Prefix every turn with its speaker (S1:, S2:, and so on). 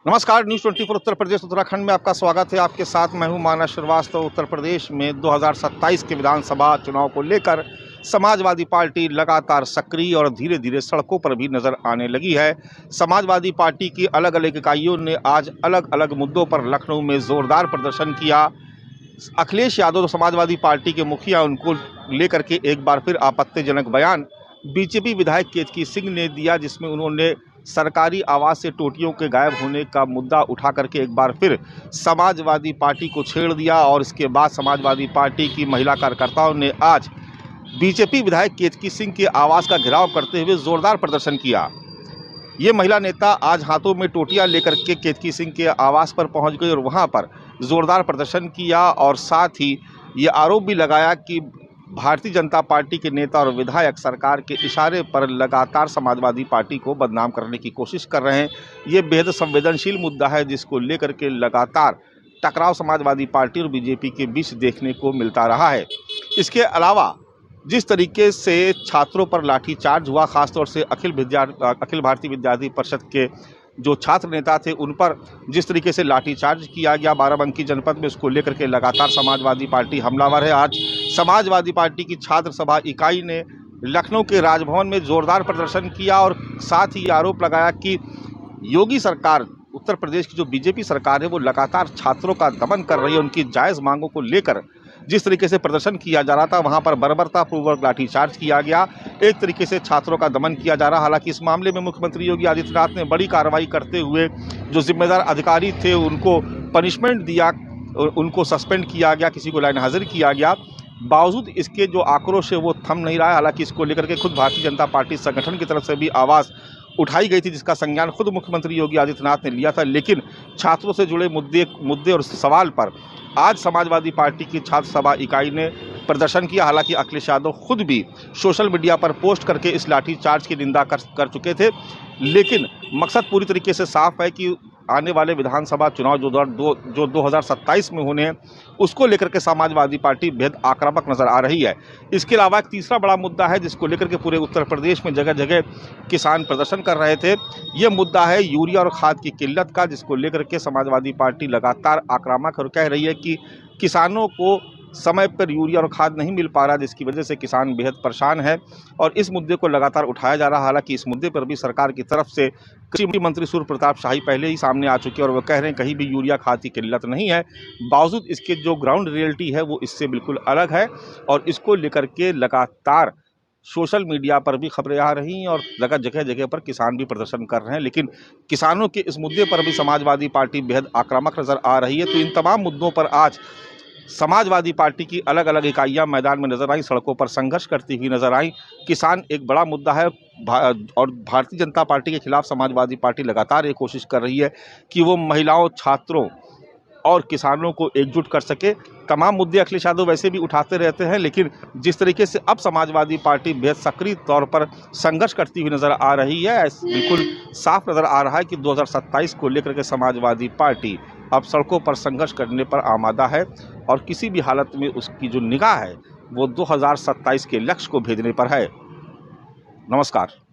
S1: नमस्कार, न्यूज़ 24 उत्तर प्रदेश उत्तराखंड में आपका स्वागत है। आपके साथ मैं हूं मानस श्रीवास्तव। उत्तर प्रदेश में 2027 के विधानसभा चुनाव को लेकर समाजवादी पार्टी लगातार सक्रिय और धीरे धीरे सड़कों पर भी नजर आने लगी है। समाजवादी पार्टी की अलग अलग इकाइयों ने आज अलग अलग मुद्दों पर लखनऊ में जोरदार प्रदर्शन किया। अखिलेश यादव समाजवादी पार्टी के मुखिया, उनको लेकर के एक बार फिर आपत्तिजनक बयान बीजेपी विधायक केतकी सिंह ने दिया, जिसमें उन्होंने सरकारी आवास से टोटियों के गायब होने का मुद्दा उठा करके एक बार फिर समाजवादी पार्टी को छेड़ दिया। और इसके बाद समाजवादी पार्टी की महिला कार्यकर्ताओं ने आज बीजेपी विधायक केतकी सिंह के आवास का घेराव करते हुए जोरदार प्रदर्शन किया। ये महिला नेता आज हाथों में टोटियां लेकर के केतकी सिंह के आवास पर पहुंच गई और वहां पर जोरदार प्रदर्शन किया और साथ ही ये आरोप भी लगाया कि भारतीय जनता पार्टी के नेता और विधायक सरकार के इशारे पर लगातार समाजवादी पार्टी को बदनाम करने की कोशिश कर रहे हैं। ये बेहद संवेदनशील मुद्दा है, जिसको लेकर के लगातार टकराव समाजवादी पार्टी और बीजेपी के बीच देखने को मिलता रहा है। इसके अलावा जिस तरीके से छात्रों पर लाठीचार्ज हुआ, खासतौर से अखिल भारतीय विद्यार्थी परिषद के जो छात्र नेता थे, उन पर जिस तरीके से लाठीचार्ज किया गया बाराबंकी जनपद में, उसको लेकर के लगातार समाजवादी पार्टी हमलावर है। आज समाजवादी पार्टी की छात्र सभा इकाई ने लखनऊ के राजभवन में जोरदार प्रदर्शन किया और साथ ही आरोप लगाया कि योगी सरकार, उत्तर प्रदेश की जो बीजेपी सरकार है, वो लगातार छात्रों का दमन कर रही है। उनकी जायज़ मांगों को लेकर जिस तरीके से प्रदर्शन किया जा रहा था, वहां पर बर्बरतापूर्वक लाठीचार्ज किया गया, एक तरीके से छात्रों का दमन किया जा रहा। हालांकि इस मामले में मुख्यमंत्री योगी आदित्यनाथ ने बड़ी कार्रवाई करते हुए जो जिम्मेदार अधिकारी थे उनको पनिशमेंट दिया, उनको सस्पेंड किया गया, किसी को लाइन हाजिर किया गया। बावजूद इसके जो आक्रोश है वो थम नहीं रहा है। हालांकि इसको लेकर के खुद भारतीय जनता पार्टी संगठन की तरफ से भी आवाज़ उठाई गई थी, जिसका संज्ञान खुद मुख्यमंत्री योगी आदित्यनाथ ने लिया था। लेकिन छात्रों से जुड़े मुद्दे और सवाल पर आज समाजवादी पार्टी की छात्र सभा इकाई ने प्रदर्शन किया। हालांकि अखिलेश यादव खुद भी सोशल मीडिया पर पोस्ट करके इस लाठीचार्ज की निंदा कर चुके थे। लेकिन मकसद पूरी तरीके से साफ है कि आने वाले विधानसभा चुनाव जो 2027 में होने हैं, उसको लेकर के समाजवादी पार्टी बेहद आक्रामक नजर आ रही है। इसके अलावा एक तीसरा बड़ा मुद्दा है, जिसको लेकर के पूरे उत्तर प्रदेश में जगह जगह किसान प्रदर्शन कर रहे थे। ये मुद्दा है यूरिया और खाद की किल्लत का, जिसको लेकर के समाजवादी पार्टी लगातार आक्रामक और कह रही है कि किसानों को समय पर यूरिया और खाद नहीं मिल पा रहा, जिसकी वजह से किसान बेहद परेशान है और इस मुद्दे को लगातार उठाया जा रहा। हालांकि इस मुद्दे पर भी सरकार की तरफ से कृषि मंत्री सूर्य प्रताप शाही पहले ही सामने आ चुके हैं और वो कह रहे हैं कहीं भी यूरिया खाद की किल्लत नहीं है। बावजूद इसके जो ग्राउंड रियलिटी है वो इससे बिल्कुल अलग है और इसको लेकर के लगातार सोशल मीडिया पर भी खबरें आ रही हैं और जगह जगह पर किसान भी प्रदर्शन कर रहे हैं। लेकिन किसानों के इस मुद्दे पर भी समाजवादी पार्टी बेहद आक्रामक नजर आ रही है। तो इन तमाम मुद्दों पर आज समाजवादी पार्टी की अलग अलग इकाइयां मैदान में नजर आई, सड़कों पर संघर्ष करती हुई नजर आई। किसान एक बड़ा मुद्दा है और भारतीय जनता पार्टी के खिलाफ समाजवादी पार्टी लगातार ये कोशिश कर रही है कि वो महिलाओं, छात्रों और किसानों को एकजुट कर सके। तमाम मुद्दे अखिलेश यादव वैसे भी उठाते रहते हैं, लेकिन जिस तरीके से अब समाजवादी पार्टी बेहद सक्रिय तौर पर संघर्ष करती हुई नजर आ रही है, बिल्कुल साफ नजर आ रहा है कि 2027 को लेकर के समाजवादी पार्टी अब सड़कों पर संघर्ष करने पर आमादा है और किसी भी हालत में उसकी जो निगाह है वो 2027 के लक्ष्य को भेजने पर है। नमस्कार।